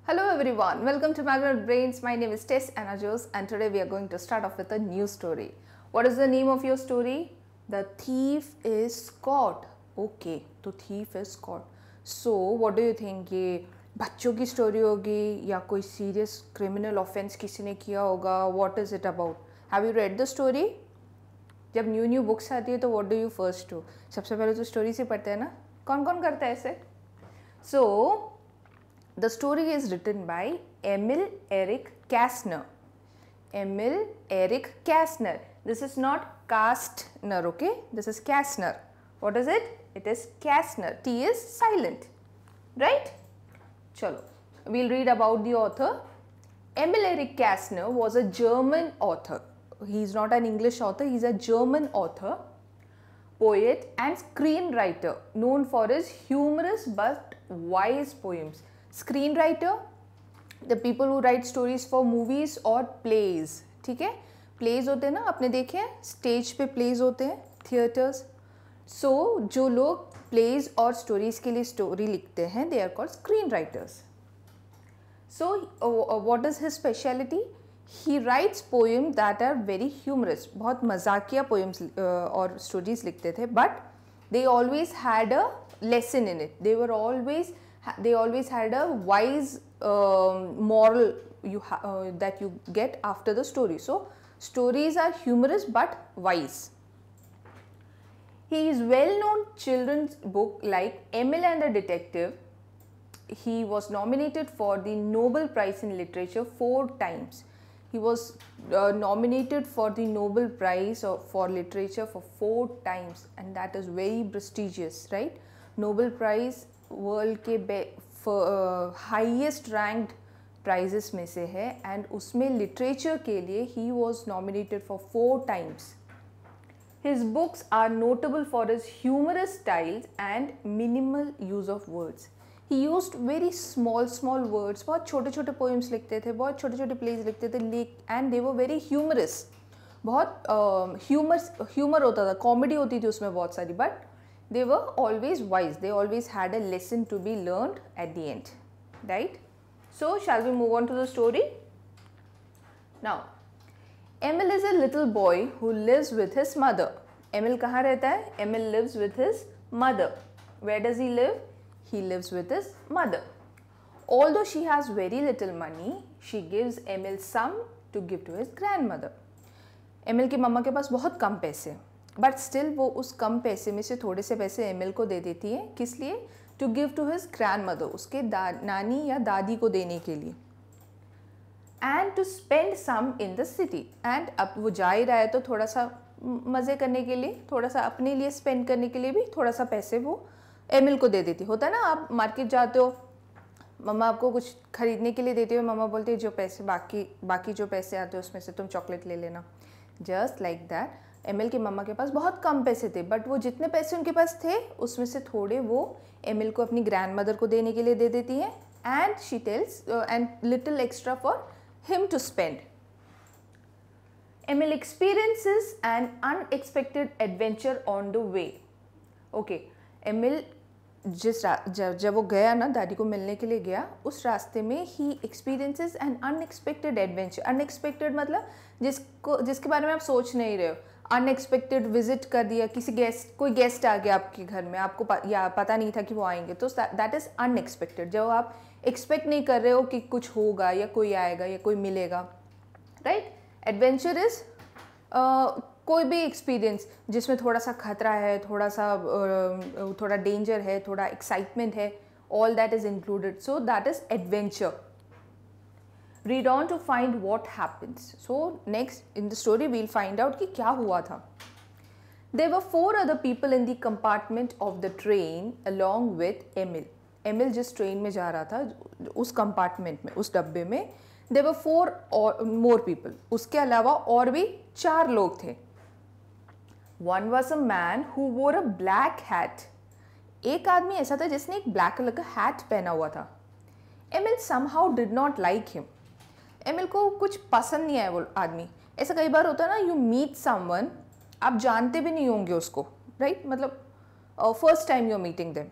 Hello everyone, welcome to Magnet Brains. My name is Tess Anajos and today we are going to start off with a new story. What is the name of your story? The thief is caught. Okay, तो thief is caught. So what do you think? ये बच्चों की story होगी या कोई serious criminal offence किसी ने किया होगा? What is it about? Have you read the story? जब न्यू बुक्स आती है तो what do you first do? सबसे पहले तो स्टोरी से पढ़ते हैं ना. कौन कौन करता है ऐसे? So the story is written by Emil Erich Kästner. Emil Erich Kästner. This is not Kastner, okay? This is Kästner. What is it? It is Kästner. T is silent, right? Chalo. We'll read about the author. Emil Erich Kästner was a German author. He's not an English author. He's a German author, poet and screenwriter known for his humorous but wise poems. Screenwriter, the people who write stories for movies or plays. ठीक है, plays होते हैं ना, आपने देखे हैं stage पे plays होते हैं, theatres. So जो लोग plays और stories के लिए story लिखते हैं, they are called screenwriters. So what is his speciality? He writes poems that are very humorous. बहुत मजाकिया poems और stories लिखते थे, but they always had a lesson in it. They always had a wise moral that you get after the story. So stories are humorous but wise. He is well-known children's book like Emil and the Detective. He was nominated for the Nobel Prize in Literature 4 times. He was nominated for the Nobel Prize for Literature for 4 times, and that is very prestigious, right? Nobel Prize world के highest ranked prices में से है and उसमें literature के लिए he was nominated for 4 times. His books are notable for his humorous styles and minimal use of words. He used very small words. बहुत छोटे छोटे poems लिखते थे, बहुत छोटे छोटे plays लिखते थे, and they were very humorous. बहुत humor होता था, comedy होती थी उसमें बहुत सारी, but they were always wise. They always had a lesson to be learned at the end, right? So shall we move on to the story? Now, Emil is a little boy who lives with his mother. Emil कहाँ रहता है? Emil lives with his mother. Where does he live? He lives with his mother. Although she has very little money, she gives Emil some to give to his grandmother. Emil की मम्मा के पास बहुत कम पैसे, but still वो उस कम पैसे में से थोड़े से पैसे एमिल को दे देती है. किस लिए? To give to his grand mother, उसके नानी या दादी को देने के लिए. And to spend some in the city. And अब वो जा ही रहा है तो थोड़ा सा मज़े करने के लिए, थोड़ा सा अपने लिए स्पेंड करने के लिए भी थोड़ा सा पैसे वो एमिल को दे देती. होता है ना, आप मार्केट जाते हो, मम्मा आपको कुछ खरीदने के लिए देती हो, मम्मा बोलती है जो पैसे बाकी जो पैसे आते हैं उसमें से तुम चॉकलेट ले लेना. जस्ट लाइक दैट एमिल की मम्मा के पास बहुत कम पैसे थे, बट वो जितने पैसे उनके पास थे उसमें से थोड़े वो एमिल को अपनी ग्रैंड मदर को देने के लिए दे देती हैं. And she tells and little extra for him to spend. Emil experiences an unexpected adventure on the way. Okay, Emil जब वो गया ना, दादी को मिलने के लिए गया, उस रास्ते में ही experiences an unexpected adventure. Unexpected मतलब जिसके बारे में आप सोच नहीं रहे हो. अनएक्सपेक्टेड विजिट कर दिया, कोई गेस्ट आ गया आपके घर में, आपको पता नहीं था कि वो आएंगे, तो दैट इज़ अनएक्सपेक्टेड. जब आप एक्सपेक्ट नहीं कर रहे हो कि कुछ होगा या कोई आएगा या कोई मिलेगा, राइट? एडवेंचर इज कोई भी एक्सपीरियंस जिसमें थोड़ा सा खतरा है, थोड़ा डेंजर है, थोड़ा एक्साइटमेंट है, all that is included. So that is adventure. Read on to find what happens. So next in the story we'll find out कि क्या हुआ था. There were 4 other people in the compartment of the train along with Emil. Emil जिस train में जा रहा था, उस कंपार्टमेंट में, उस डब्बे में, there were 4 more people. उसके अलावा और भी 4 लोग थे. One was a man who wore a black hat. एक आदमी ऐसा था जिसने एक ब्लैक कलर का हैट पहना हुआ था. Emil somehow did not like him. Emil को कुछ पसंद नहीं आया वो आदमी. ऐसा कई बार होता है ना, यू मीट समवन, आप जानते भी नहीं होंगे उसको, राइट? मतलब first time you are meeting them,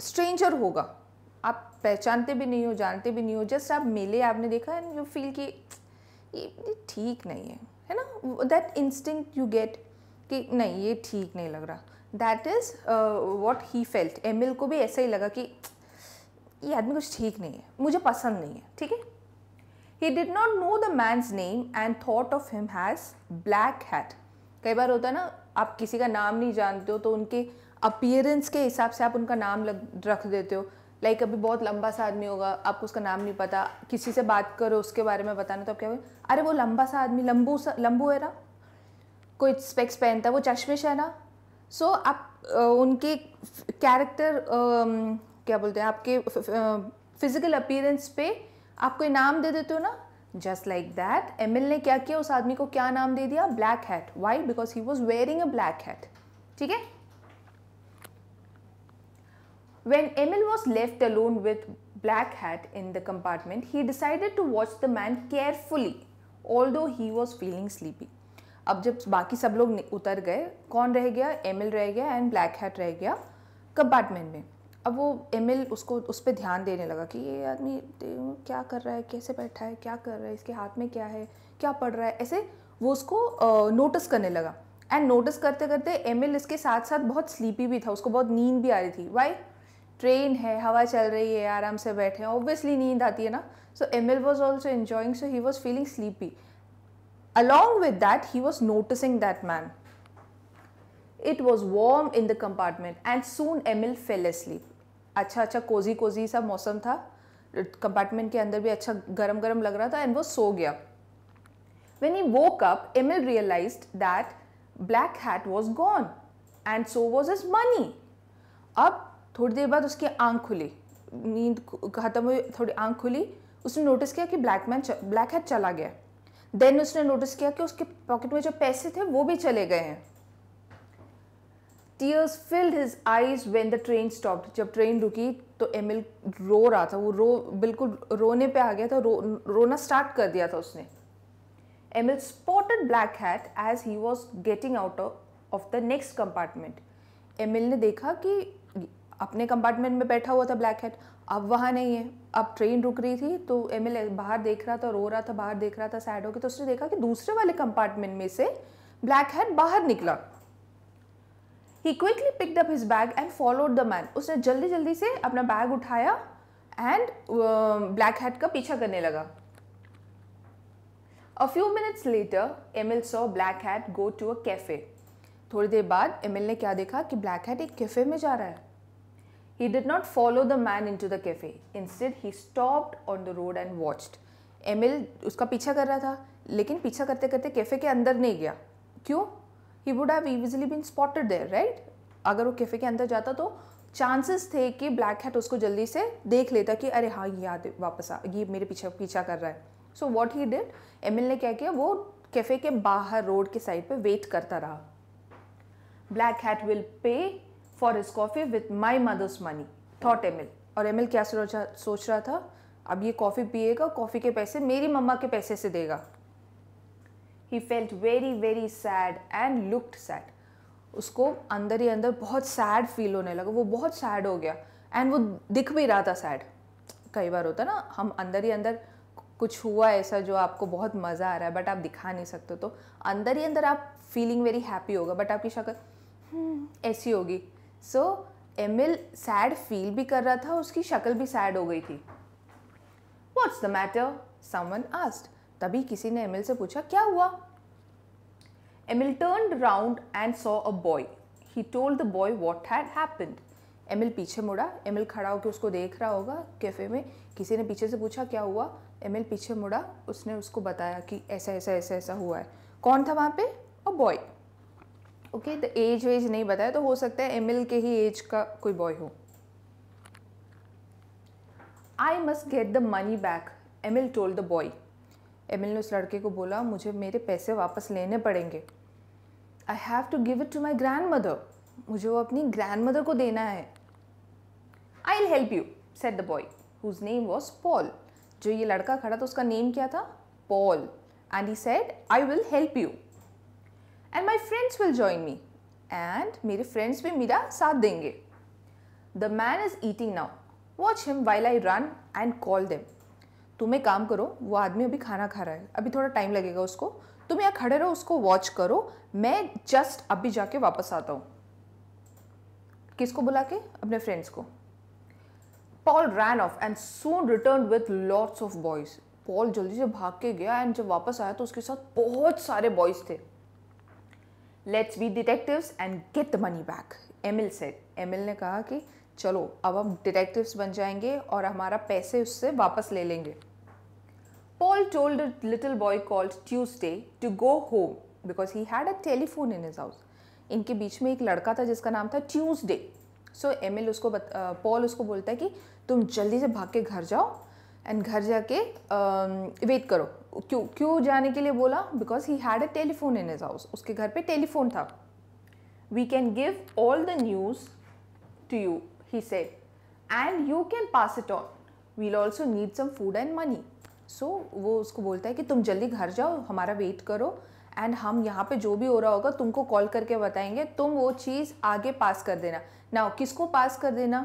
stranger होगा, आप पहचानते भी नहीं हो, जानते भी नहीं हो, जस्ट आप मिले, आपने देखा एंड यू फील कि ये ठीक नहीं है ना, दैट इंस्टिंक्ट यू गेट कि नहीं ये ठीक नहीं लग रहा, that is what he felt. Emil को भी ऐसा ही लगा कि ये आदमी कुछ ठीक नहीं है, मुझे पसंद नहीं है, ठीक है। He did not know the man's name and thought of him as Black Hat. कई बार होता है ना, आप किसी का नाम नहीं जानते हो तो उनके अपीयरेंस के हिसाब से आप उनका नाम रख देते हो। लाइक अभी बहुत लंबा सा आदमी होगा, आपको उसका नाम नहीं पता, किसी से बात करो उसके बारे में बताना तो आप क्या बोले, अरे वो लंबा सा आदमी लंबू है ना, कोई स्पेक्स पहनता है, वो चश्मिश है ना। सो आप उनके कैरेक्टर क्या बोलते हैं, आपके फिजिकल अपीयरेंस पे आप कोई नाम दे देते हो ना। जस्ट लाइक दैट एमिल ने क्या किया, उस आदमी को क्या नाम दे दिया, black hat. Why? Because he was wearing a black hat, ठीक है। When Emil was left alone with Black Hat in the compartment, he decided to watch the man carefully, although he was feeling sleepy. अब जब बाकी सब लोग उतर गए, कौन रह गया, एमिल रह गया एंड ब्लैक हैट रह गया कंपार्टमेंट में। अब वो एमिल उसको उस पर ध्यान देने लगा कि ये आदमी क्या कर रहा है, कैसे बैठा है, क्या कर रहा है, इसके हाथ में क्या है, क्या पढ़ रहा है, ऐसे वो उसको नोटिस करने लगा। एंड नोटिस करते करते एमिल इसके साथ साथ बहुत स्लीपी भी था, उसको बहुत नींद भी आ रही थी। वाई? ट्रेन है, हवा चल रही है, आराम से बैठे हैं, ऑब्वियसली नींद आती है ना। So Emil was also enjoying, so he was feeling sleepy. Along with that, he was noticing that man. It was warm in the compartment and soon Emil fell asleep. अच्छा कोजी सा मौसम था, compartment के अंदर भी अच्छा गरम गरम लग रहा था एंड वो सो गया। When he woke up, Emil realized that Black Hat was gone and so was his money. अब थोड़ी देर बाद उसकी आंख खुली, नींद खत्म हुई, थोड़ी आंख खुली, उसने नोटिस किया कि ब्लैक हैट चला गया। देन उसने नोटिस किया कि उसके पॉकेट में जो पैसे थे वो भी चले गए हैं। Tears filled his eyes when the train stopped. जब ट्रेन रुकी तो एमिल रो रहा था, वो बिल्कुल रोने पे आ गया था, रोना स्टार्ट कर दिया था उसने। Emil spotted Black Hat as he was getting out of the next compartment. Emil ने देखा कि अपने कंपार्टमेंट में बैठा हुआ था ब्लैक हैट, अब वहाँ नहीं है। अब ट्रेन रुक रही थी तो एमिल बाहर देख रहा था, रो रहा था, बाहर देख रहा था सैड होकर, तो उसने देखा कि दूसरे वाले कंपार्टमेंट में से ब्लैक हैट बाहर निकला। He quickly picked up his bag and followed the man. उसने जल्दी जल्दी से अपना बैग उठाया एंड ब्लैक हैट का पीछा करने लगा। A few minutes later, Emil saw Black Hat go to a cafe. थोड़ी देर बाद एमिल ने क्या देखा कि ब्लैक हैट एक कैफे में जा रहा है। He did not follow the man into the cafe. Instead, he stopped on the road and watched. Emil उसका पीछा कर रहा था, लेकिन पीछा करते करते कैफे के अंदर नहीं गया। क्यों? He would have easily been spotted there, right? अगर वो कैफे के अंदर जाता तो चांसेस थे कि ब्लैक हैट उसको जल्दी से देख लेता कि अरे हाँ ये वापस आ, ये मेरे पीछा कर रहा है। So what he did, Emil ने क्या किया, वो कैफे के बाहर रोड के साइड पे वेट करता रहा। Black hat will pay for his coffee with my mother's money, thought Emil. और एमिल क्या सोच रहा था, अब ये कॉफ़ी पिएगा, कॉफ़ी के पैसे मेरी मम्मा के पैसे से देगा। He felt very very sad and looked sad. उसको अंदर ही अंदर बहुत सैड फील होने लगा, वो बहुत सैड हो गया एंड वो दिख भी रहा था सैड। कई बार होता ना, हम अंदर ही अंदर कुछ हुआ ऐसा जो आपको बहुत मज़ा आ रहा है बट आप दिखा नहीं सकते, तो अंदर ही अंदर आप फीलिंग वेरी हैप्पी होगा बट आपकी शक्ल ऐसी होगी। सो एमिल सैड फील भी कर रहा था, उसकी शक्ल भी सैड हो गई थी। What's the matter? Someone asked. तभी किसी ने एमिल से पूछा क्या हुआ। Emil turned around and saw a boy. He told the boy what had happened. Emil पीछे मुड़ा, एमिल खड़ा होकर उसको देख रहा होगा कैफे में, किसी ने पीछे से पूछा क्या हुआ, एमिल पीछे मुड़ा, उसने उसको बताया कि ऐसा ऐसा ऐसा ऐसा हुआ है। कौन था वहाँ पे? A boy. Okay, the age was नहीं बताया, तो हो सकता है एमिल के ही एज का कोई बॉय हो। I must get the money back, Emil told the boy. Emil ने उस लड़के को बोला मुझे मेरे पैसे वापस लेने पड़ेंगे। I have to give it to my grandmother. मुझे वो अपनी ग्रैंडमदर को देना है। I'll help you, said the boy, whose name was Paul. जो ये लड़का खड़ा था उसका नेम क्या था? Paul. And he said, I will help you. And my friends will join me. And मेरे फ्रेंड्स भी मेरा साथ देंगे। The man is eating now. Watch him while I run and call them. तुम एक काम करो, वो आदमी अभी खाना खा रहा है, अभी थोड़ा टाइम लगेगा उसको, तुम यहाँ खड़े रहो, उसको वॉच करो, मैं जस्ट अभी जाके वापस आता हूँ। किसको बुला के? अपने फ्रेंड्स को। Paul ran off and soon return with lots of boys. Paul जल्दी से भाग के गया एंड जब वापस आया तो उसके साथ बहुत सारे बॉयज थे। Let's be detectives and get the money back, Emil said. Emil ने कहा कि चलो अब हम डिटेक्टिव्स बन जाएंगे और हमारा पैसे उससे वापस ले लेंगे। Paul told a little boy called Tuesday to go home because he had a telephone in his house. इनके बीच में एक लड़का था जिसका नाम था ट्यूसडे। सो एमिल उसको पॉल उसको बोलता है कि तुम जल्दी से भाग के घर जाओ एंड घर जाके वेट करो। क्यों जाने के लिए बोला? Because he had a telephone in his house, उसके घर पे टेलीफोन था। We can give all the news to you, he said, and you can pass it on. We'll also need some food and money. So वो उसको बोलता है कि तुम जल्दी घर जाओ, हमारा वेट करो एंड हम यहाँ पे जो भी हो रहा होगा तुमको कॉल करके बताएंगे, तुम वो चीज़ आगे पास कर देना। नाउ किसको पास कर देना?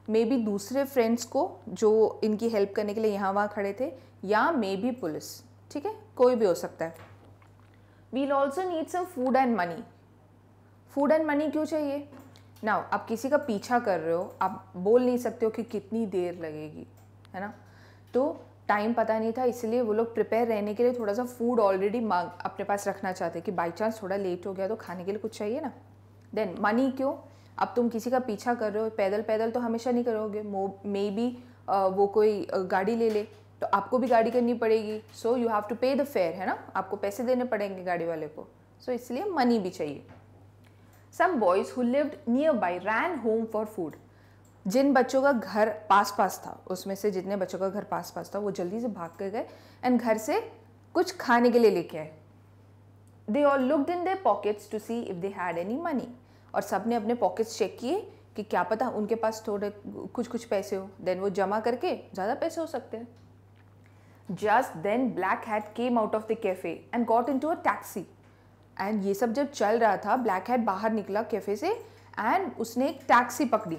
मे बी दूसरे फ्रेंड्स को जो इनकी हेल्प करने के लिए यहाँ वहाँ खड़े थे, या मे बी पुलिस, ठीक है, कोई भी हो सकता है। We'll also need some food and money. Food and money क्यों चाहिए? नाउ आप किसी का पीछा कर रहे हो, आप बोल नहीं सकते हो कि कितनी देर लगेगी, है ना, तो टाइम पता नहीं था, इसलिए वो लोग प्रिपेयर रहने के लिए थोड़ा सा फूड ऑलरेडी मांग अपने पास रखना चाहते कि बाई चांस थोड़ा लेट हो गया तो खाने के लिए कुछ चाहिए ना। देन मनी क्यों? अब तुम किसी का पीछा कर रहे हो, पैदल पैदल तो हमेशा नहीं करोगे, मे बी वो कोई गाड़ी ले ले तो आपको भी गाड़ी करनी पड़ेगी, सो यू हैव टू पे द फेयर, है ना, आपको पैसे देने पड़ेंगे गाड़ी वाले को, सो इसलिए मनी भी चाहिए। Some boys who lived nearby ran home for food. जिन बच्चों का घर पास पास था, उसमें से जितने बच्चों का घर पास पास था वो जल्दी से भाग कर गए एंड घर से कुछ खाने के लिए लेके आए। They all looked in their pockets to see if they had any money. और सब ने अपने पॉकेट्स चेक किए कि क्या पता उनके पास थोड़े कुछ पैसे हो, देन वो जमा करके ज़्यादा पैसे हो सकते हैं। Just then Black Hat came out of the cafe and got into a taxi. And ये सब जब चल रहा था, ब्लैक हैट बाहर निकला कैफे से एंड उसने एक टैक्सी पकड़ी।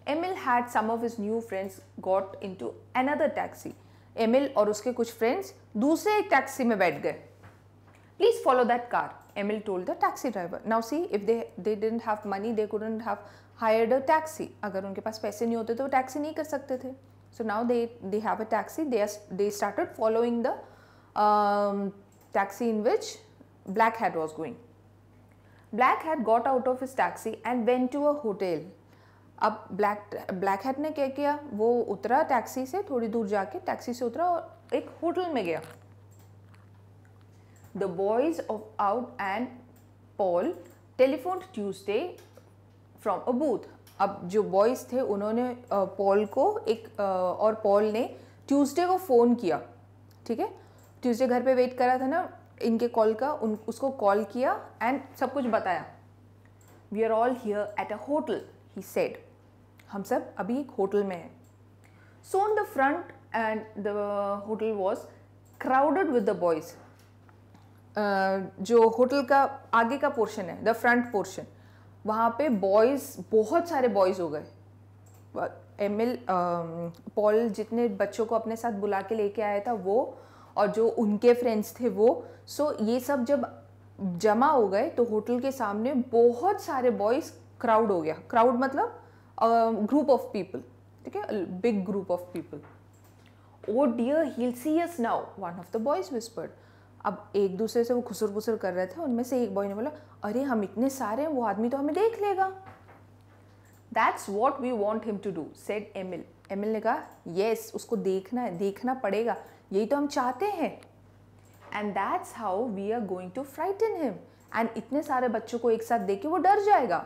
Emil had some of his new friends got into another taxi. Emil और उसके कुछ फ्रेंड्स दूसरे एक टैक्सी में बैठ गए। Please follow that car, Emil told the taxi driver. Now see if they didn't have money they couldn't have hired a taxi. अगर उनके पास पैसे नहीं होते तो वो टैक्सी नहीं कर सकते थे। So now they have a taxi, they started following the taxi in which Black Hat was going. Black Hat got out of his taxi and went to a hotel. अब Black Hat ने क्या किया? वो उतरा taxi से, थोड़ी दूर जाके टैक्सी से उतरा और एक होटल में गया। The boys out and Paul telephoned Tuesday from a booth. अब जो बॉयज़ थे उन्होंने पॉल को और पॉल ने ट्यूसडे को फ़ोन किया, ठीक है, ट्यूसडे घर पे वेट करा था ना इनके कॉल का, उसको कॉल किया एंड सब कुछ बताया। We are all here at a hotel, he said. हम सब अभी एक होटल में हैं। Soon the front and the hotel was crowded with the boys. जो होटल का आगे का पोर्शन है, द फ्रंट पोर्शन, वहाँ पे बॉयज़, बहुत सारे बॉयज़ हो गए। एमिल पॉल जितने बच्चों को अपने साथ बुला के लेके आया था वो, और जो उनके फ्रेंड्स थे वो, सो ये सब जब जमा हो गए तो होटल के सामने बहुत सारे बॉयज़ क्राउड हो गया। क्राउड मतलब ग्रुप ऑफ पीपल, ठीक है, big group of people. Oh dear, he will see us now, one of the boys whispered. अब एक दूसरे से वो खुसर खुसर कर रहे थे, उनमें से एक बॉय ने बोला, अरे हम इतने सारे हैं, वो आदमी तो हमें देख लेगा। That's what we want him to do, said Emil. Emil ने कहा, येस, उसको देखना है, देखना पड़ेगा, यही तो हम चाहते हैं। And that's how we are going to frighten him. And इतने सारे बच्चों को एक साथ देख के वो डर जाएगा।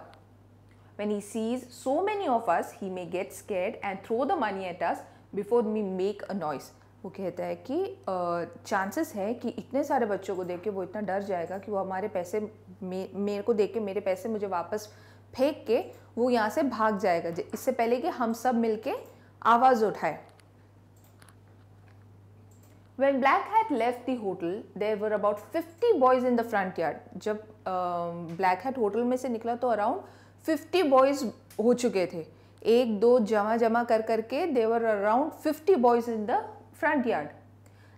When he sees so many of us, he may get scared and throw the money at us before we make a noise. वो कहता है कि चांसेस है कि इतने सारे बच्चों को देख के वो इतना डर जाएगा कि वो हमारे पैसे, मेरे को देख के मेरे पैसे मुझे वापस फेंक के वो यहाँ से भाग जाएगा, इससे पहले कि हम सब मिलके आवाज़ उठाए। When Black Hat left the hotel, there were about 50 boys in the front yard. जब Black Hat होटल में से निकला तो अराउंड 50 बॉयज़ हो चुके थे। एक दो जमा जमा कर करके they were around 50 boys in the front yard.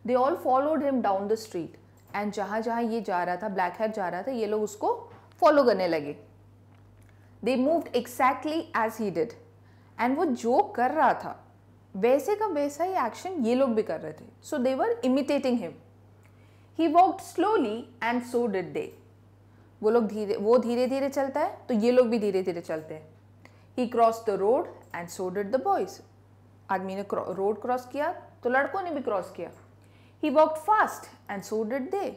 They all followed him down the street. And जहाँ जहाँ ये जा रहा था, ब्लैक हैट जा रहा था, ये लोग उसको फॉलो करने लगे. They moved exactly as he did. And वो जो कर रहा था वैसे का वैसा ही एक्शन ये लोग भी कर रहे थे. So they were imitating him. He walked slowly and so did they. वो धीरे धीरे चलता है तो ये लोग भी धीरे धीरे चलते हैं. He cross the road and so did the boys. आदमी ने रोड क्रॉस किया तो लड़कों ने भी क्रॉस किया. He walked fast and so did they.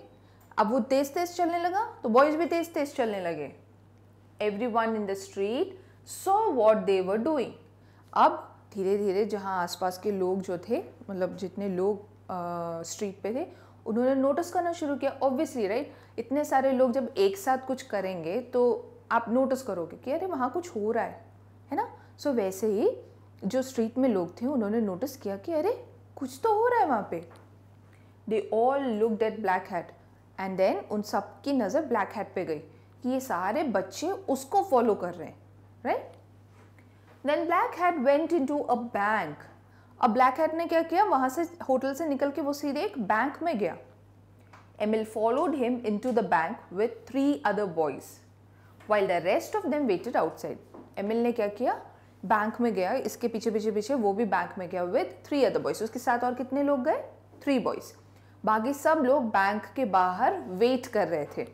अब वो तेज तेज चलने लगा तो बॉयज भी तेज तेज चलने लगे. Everyone in the street saw what they were doing. अब धीरे धीरे जहाँ आसपास के लोग जो थे, मतलब जितने लोग स्ट्रीट पे थे, उन्होंने नोटिस करना शुरू किया. ऑब्वियसली राइट, इतने सारे लोग जब एक साथ कुछ करेंगे तो आप नोटिस करोगे कि अरे वहाँ कुछ हो रहा है ना. सो वैसे ही जो स्ट्रीट में लोग थे उन्होंने नोटिस किया कि अरे कुछ तो हो रहा है वहाँ पे. They all looked at black hat and then उन सब की नज़र ब्लैक हैट पे गई कि ये सारे बच्चे उसको फॉलो कर रहे हैं, right. Then black hat went into a bank. अब ब्लैक हैट ने क्या किया, वहाँ से होटल से निकल के वो सीधे एक बैंक में गया. Emil followed him into the bank with 3 other boys while the rest of them waited outside. Emil ने क्या किया, बैंक में गया, इसके पीछे पीछे पीछे वो भी बैंक में गया विथ 3 अदर बॉयज. उसके साथ और कितने लोग गए, 3 बॉयज. बाकी सब लोग बैंक के बाहर वेट कर रहे थे.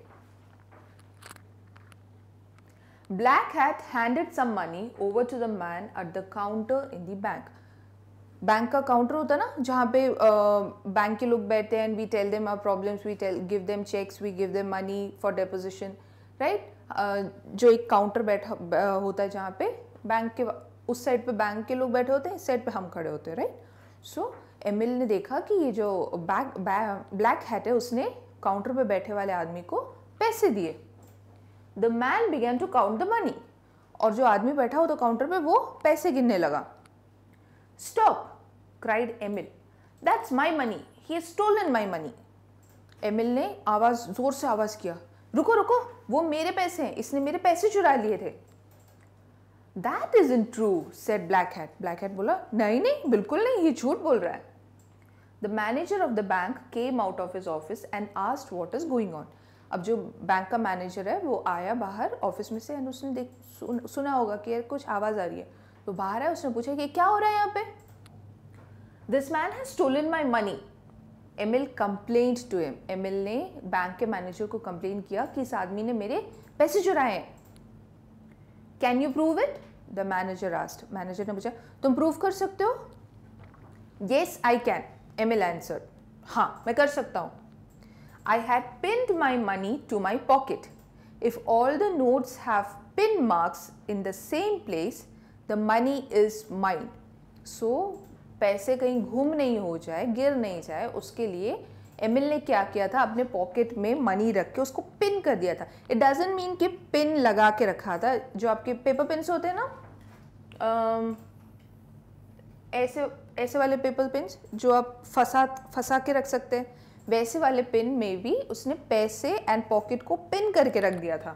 Black Hat handed some money over to the man at the counter in the bank. Bank का काउंटर होता है ना जहाँ पे बैंक के लोग बैठते हैं. And we tell them our problems, we give them cheques, we give them money for deposition, right. जो एक काउंटर बैठा होता है जहाँ पे बैंक के उस साइड पे बैंक के लोग बैठे होते हैं, इस साइड पे हम खड़े होते हैं, राइट. सो एमिल ने देखा कि ये जो ब्लैक हैट है उसने काउंटर पे बैठे वाले आदमी को पैसे दिए. The man began to count the money. और जो आदमी बैठा हो तो काउंटर पे वो पैसे गिनने लगा. Stop, cried Emil, that's my money, he has stolen my money. Emil ने जोर से आवाज किया, रुको रुको, वो मेरे पैसे हैं, इसने मेरे पैसे चुरा लिए थे. That isn't true, said black hat. Black hat बोला, नहीं नहीं, बिल्कुल नहीं, ये झूठ बोल रहा है. The manager of the bank came out of his office and asked what is going on. अब जो बैंक का मैनेजर है वो आया बाहर ऑफिस में से एंड उसने सुना होगा कि यार कुछ आवाज़ आ रही है, तो बाहर है. उसने पूछा कि क्या हो रहा है यहाँ पे. This man has stolen my money. Emil complained to him. Emil ने बैंक के मैनेजर को कंप्लेन किया कि इस आदमी ने मेरे पैसे चुराए हैं. Can you prove it, the manager asked. Manager ने पूछा, तुम प्रूव कर सकते हो. Yes I can, Emil answered. हाँ मैं कर सकता हूँ. I had pinned my money to my pocket. If all the notes have pin marks in the same place, the money is mine. So पैसे कहीं घूम नहीं हो जाए, गिर नहीं जाए, उसके लिए एमिल ने क्या किया था, अपने पॉकेट में मनी रख के उसको पिन कर दिया था. इट डजंट मीन कि पिन लगा के रखा था. जो आपके पेपर पिन्स होते हैं ना, ऐसे वाले पेपर पिन्स जो आप फंसा के रख सकते हैं, वैसे वाले पिन में भी उसने पैसे एंड पॉकेट को पिन करके रख दिया था,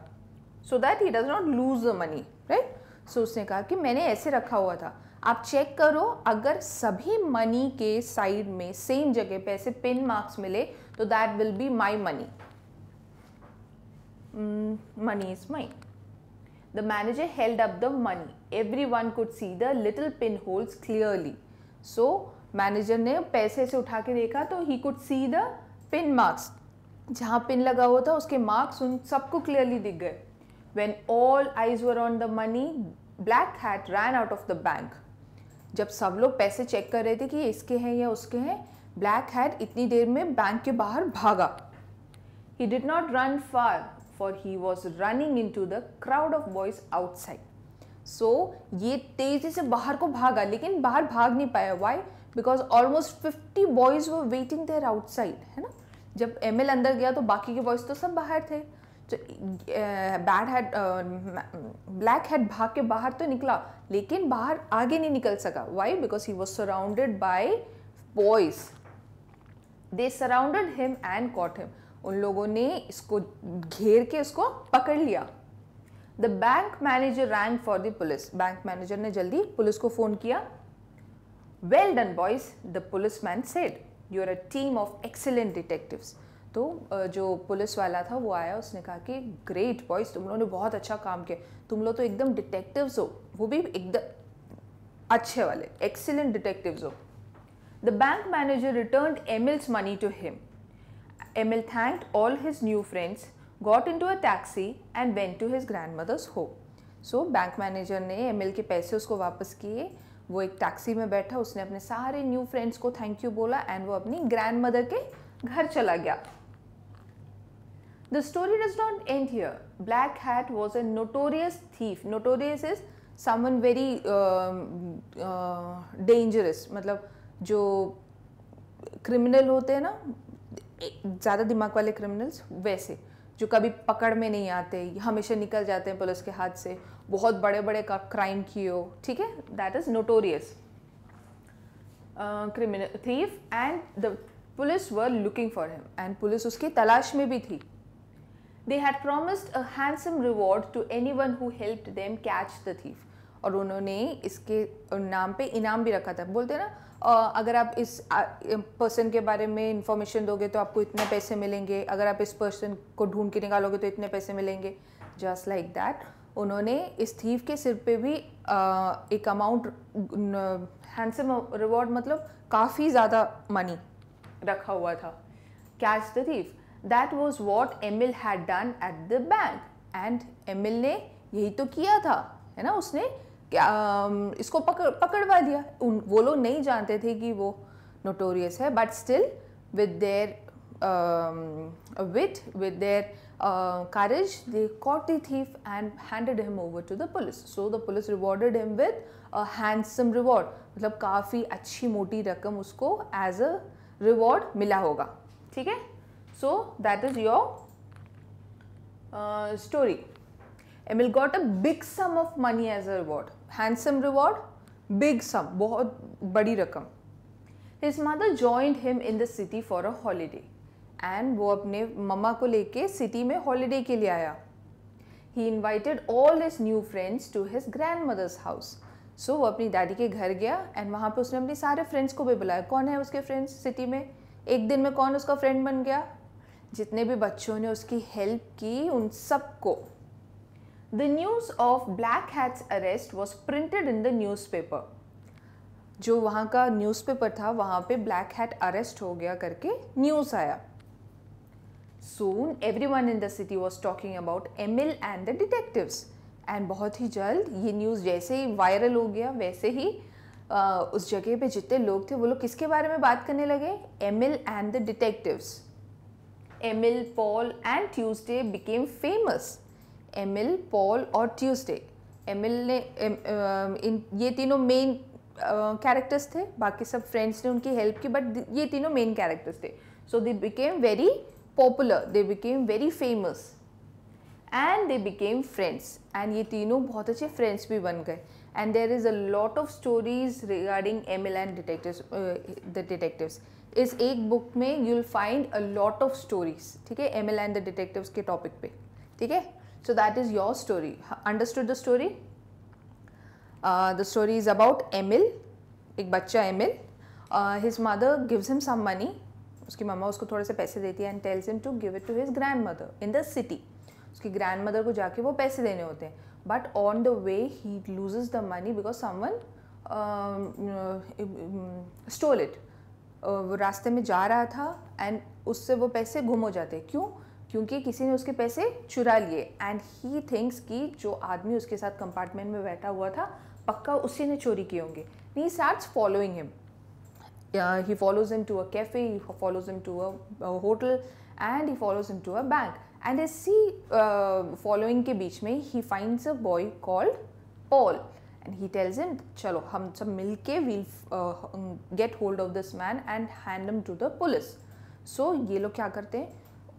so that he does not lose the money, right. सो उसने कहा कि मैंने ऐसे रखा हुआ था, आप चेक करो, अगर सभी मनी के साइड में सेम जगह पे ऐसे पिन मार्क्स मिले तो that will be my money. Money is mine. The manager held up the money. Everyone could see the little pin holes clearly. So manager ने पैसे से उठा के देखा तो he could see the pin marks. जहाँ पिन लगा हुआ था उसके मार्क्स उन सबको क्लियरली दिख गए. When all eyes were on the money, black hat ran out of the bank. जब सब लोग पैसे चेक कर रहे थे कि इसके हैं या उसके हैं, ब्लैक हैट इतनी देर में बैंक के बाहर भागा. He did not run far for he was running into the crowd of boys outside. So ये तेजी से बाहर को भागा, लेकिन बाहर भाग नहीं पाया. Why? Because almost 50 boys were waiting there outside, है ना. जब एमिल अंदर गया तो बाकी के बॉयज तो सब बाहर थे. तो ब्लैक हैट भाग के बाहर तो निकला, लेकिन बाहर आगे नहीं निकल सका. Why? Because he was surrounded by boys. They surrounded him and caught him. उन लोगों ने इसको घेर के उसको पकड़ लिया. The bank manager rang for the police, bank manager ने जल्दी पुलिस को फ़ोन किया. Well done boys, the policeman said, you are a team of excellent detectives. तो जो पुलिस वाला था वो आया, उसने कहा कि ग्रेट बॉयज, तुम लोगों ने बहुत अच्छा काम किया, तुम लोग तो एकदम डिटेक्टिव्स हो, वो भी एकदम अच्छे वाले, एक्सीलेंट डिटेक्टिव्स हो. The bank manager returned Emil's money to him. Emil thanked all his new friends, got into a taxi and went to his grandmother's home. So bank manager ने एमिल के पैसे उसको वापस किए, वो एक टैक्सी में बैठा, उसने अपने सारे न्यू फ्रेंड्स को थैंक यू बोला एंड वो अपनी ग्रैंड मदर के घर चला गया. The story does not end here. Black Hat was a notorious thief. Notorious is someone very dangerous. मतलब जो क्रिमिनल होते हैं ना, ज़्यादा दिमाग वाले क्रिमिनल्स, वैसे जो कभी पकड़ में नहीं आते, हमेशा निकल जाते हैं पुलिस के हाथ से, बहुत बड़े बड़े का क्राइम किए हो, ठीक है, that is notorious criminal thief. And the police were looking for him, and police उसकी तलाश में भी थी. They had promised a handsome reward to anyone who helped them catch the thief. और उन्होंने इसके नाम पे इनाम भी रखा था. बोलते हैं ना, अगर आप इस पर्सन के बारे में इंफॉर्मेशन दोगे तो आपको इतने पैसे मिलेंगे, अगर आप इस पर्सन को ढूंढ के निकालोगे तो इतने पैसे मिलेंगे. जस्ट लाइक दैट उन्होंने इस थीफ के सिर पे भी एक अमाउंट, हैंडसम रिवॉर्ड मतलब काफ़ी ज़्यादा मनी रखा हुआ था. Catch the thief, that was what Emil had done at the bank. And Emil ने यही तो किया था, है ना, उसने इसको पकड़वा दिया. वो लोग नहीं जानते थे कि वो नोटोरियस है, but still with their courage they caught the thief and handed him over to the police. So the police rewarded him with a handsome reward. मतलब काफ़ी अच्छी मोटी रकम उसको as a reward मिला होगा. ठीक है, so that is your story. Emil got a big sum of money as a reward. Handsome reward, big sum, बहुत बड़ी रकम. His mother joined him in the city for a holiday. And वो अपने मम्मा को लेके सिटी में holiday के लिए आया. He invited all his new friends to his grandmother's house. So वो अपनी दादी के घर गया एंड वहाँ पे उसने अपने सारे फ्रेंड्स को भी बुलाया. कौन है उसके फ्रेंड्स सिटी में? एक दिन में कौन उसका फ्रेंड बन गया? जितने भी बच्चों ने उसकी हेल्प की उन सबको. The news of Black Hat's arrest was printed in the newspaper. जो वहाँ का न्यूज़पेपर था वहाँ पे ब्लैक हैट अरेस्ट हो गया करके न्यूज़ आया. Soon everyone in the city was talking about Emil and the detectives. And बहुत ही जल्द ये न्यूज़ जैसे ही वायरल हो गया वैसे ही उस जगह पे जितने लोग थे वो लोग किसके बारे में बात करने लगे? Emil and the detectives. Emil, Paul and Tuesday became famous. Emil, Paul और Tuesday. Emil ने ये तीनों मेन कैरेक्टर्स थे, बाकी सब फ्रेंड्स ने उनकी हेल्प की, बट ये तीनों मेन कैरेक्टर्स थे. So they became very popular, they became very famous and they became friends. And ये तीनों बहुत अच्छे friends भी बन गए. And there is a lot of stories regarding Emil and the detectives. इस एक बुक में you'll find a lot of stories. ठीक है, Emil and the detectives के टॉपिक पे. ठीक है, so that is your story. Understood the story? The story is about Emil, एक बच्चा Emil. His mother gives him some money. उसकी मम्मा उसको थोड़े से पैसे देती है and tells him to give it to his grand mother in the city. उसकी ग्रैंड मदर को जाके वो पैसे देने होते हैं. But on the way he loses the money because someone stole it. वो रास्ते में जा रहा था एंड उससे वो पैसे गुम हो जाते हैं. क्यों? क्योंकि किसी ने उसके पैसे चुरा लिए. एंड ही थिंक्स कि जो आदमी उसके साथ कंपार्टमेंट में बैठा हुआ था पक्का उसी ने चोरी किए होंगे. He starts following him. He follows him to a cafe, he follows him to a hotel and he follows him to a bank. And as he following के बीच में he finds a boy called Paul and he tells him चलो हम सब मिलके we'll get hold of this man and hand him to the police. So ये लोग क्या करते हैं,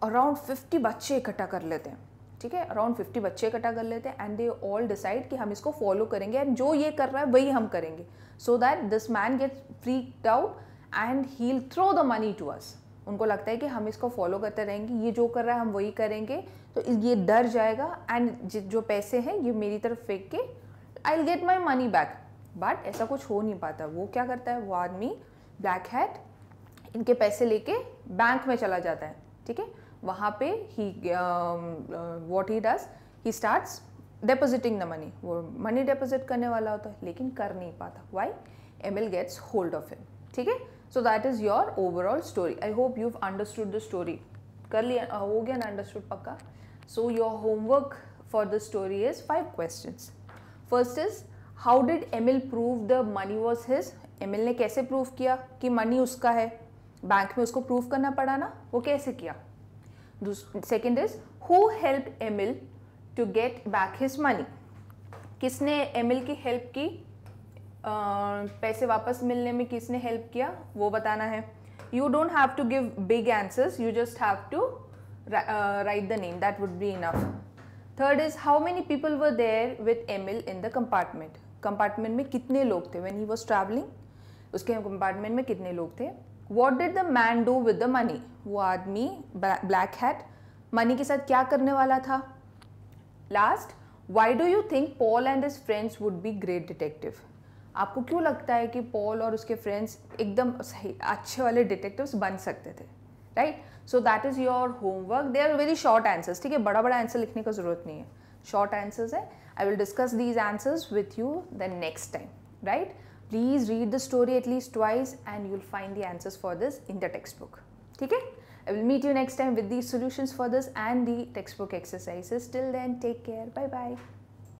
around 50 बच्चे इकट्ठा कर लेते हैं. ठीक है, around 50 बच्चे इकट्ठा कर लेते हैं and they all decide कि हम इसको फॉलो करेंगे and जो ये कर रहा है वही हम करेंगे. So that this man gets freaked out and he'll throw the money to us. उनको लगता है कि हम इसको फॉलो करते रहेंगे, ये जो कर रहा है हम वही करेंगे, तो ये डर जाएगा एंड जो पैसे हैं ये मेरी तरफ फेंक के I will get my money back. But ऐसा कुछ हो नहीं पाता। वो क्या करता है, वो आदमी ब्लैक हैट इनके पैसे लेके बैंक में चला जाता है, ठीक है। वहाँ पे ही what he does, he starts depositing the money. वो मनी डिपॉजिट करने वाला होता है लेकिन कर नहीं पाता। Why? Emil gets hold of him, ठीक है। So that is your overall story. I hope you understood the story. कर लिया, हो गया ना अंडरस्टूड पक्का। So your homework for the story is 5 questions. First is how did Emil prove the money was his. Emil ने कैसे prove किया कि मनी उसका है। बैंक में उसको प्रूव करना पड़ा ना, वो कैसे किया। Second is who helped Emil to get back his money. किसने एमिल की हेल्प की, पैसे वापस मिलने में किसने हेल्प किया वो बताना है। You don't have to give big answers, you just have to write the name, that would be enough. Third is how many people were there with Emil in the compartment. Compartment में कितने लोग थे when he was travelling, उसके compartment में कितने लोग थे। What did the man do with the money. वो आदमी ब्लैक हैट मनी के साथ क्या करने वाला था। Last, why do you think Paul and his friends would be great detective. आपको क्यों लगता है कि पॉल और उसके फ्रेंड्स एकदम सही अच्छे वाले डिटेक्टिव्स बन सकते थे, right. So that is your homework. They are very short answers, ठीक है, बड़ा बड़ा आंसर लिखने की जरूरत नहीं है, शॉर्ट आंसर्स है। I will discuss these answers with you the next time, right. Please read the story at least twice and you will find the answers for this in the text book, ठीक है। I will meet you next time with these solutions for this and the textbook exercises. Till then, take care. Bye bye.